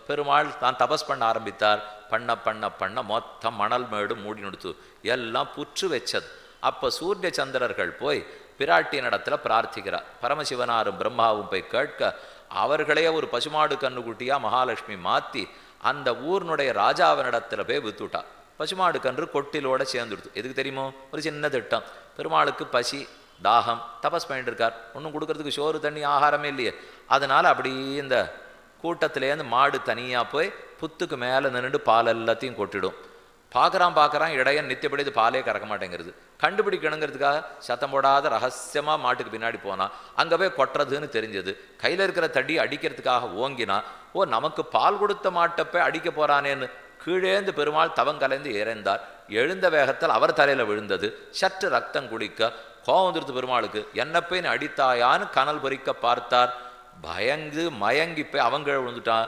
பெருமாள் தான் தபஸ் பண்ண ஆரம்பித்தார். பண்ண பண்ண பண்ண மொத்தம் மணல் மேடு மூடி நொடுத்து எல்லாம் புற்று வச்சது. அப்போ சூரிய சந்திரர்கள் போய் பிராட்டியின் இடத்துல பிரார்த்திக்கிறார். பரமசிவனாரும் பிரம்மாவும் போய் கேட்க அவர்களே ஒரு பசுமாடு கன்றுக்குட்டியா மகாலட்சுமி மாற்றி அந்த ஊர்னுடைய ராஜாவினிடத்துல போய் வித்துட்டா. பசுமாடு கன்று கொட்டிலோட சேர்ந்துடுது. எதுக்கு தெரியுமோ? ஒரு சின்ன திட்டம். பெருமாளுக்கு பசி தாகம், தபஸ் பண்ணிட்டு இருக்கார், ஒன்றும் கொடுக்கறதுக்கு சோறு தண்ணி ஆகாரமே இல்லையே. அதனால அப்படியே இந்த கூட்டத்திலேருந்து மாடு தனியாக போய் புத்துக்கு மேலே நின்றுட்டு பால் எல்லாத்தையும் கொட்டிடும். பார்க்குறான் இடையன் நித்தியப்படி இது பாலே கறக்க மாட்டேங்கிறது. கண்டுபிடிக்கணுங்கிறதுக்காக சத்தம் போடாத ரகசியமாக மாட்டுக்கு பின்னாடி போனால் அங்கே போய் கொட்டுறதுன்னு தெரிஞ்சது. கையில் இருக்கிற தடி அடிக்கிறதுக்காக ஓங்கினா, ஓ நமக்கு பால் கொடுத்த மாட்டப்போ அடிக்க போகிறானேன்னு கீழேந்து பெருமாள் தவங்கலைந்து இறைந்தார். எழுந்த வேகத்தில் அவர் தலையில் விழுந்தது. சற்று ரத்தம் குடிக்க கோவம் வந்துருது பெருமாளுக்கு. என்னப்பை நீ அடித்தாயான்னு கனல் பொறிக்க பார்த்தார். பயந்து மயங்கி போய் அவங்க விழுந்துட்டான்.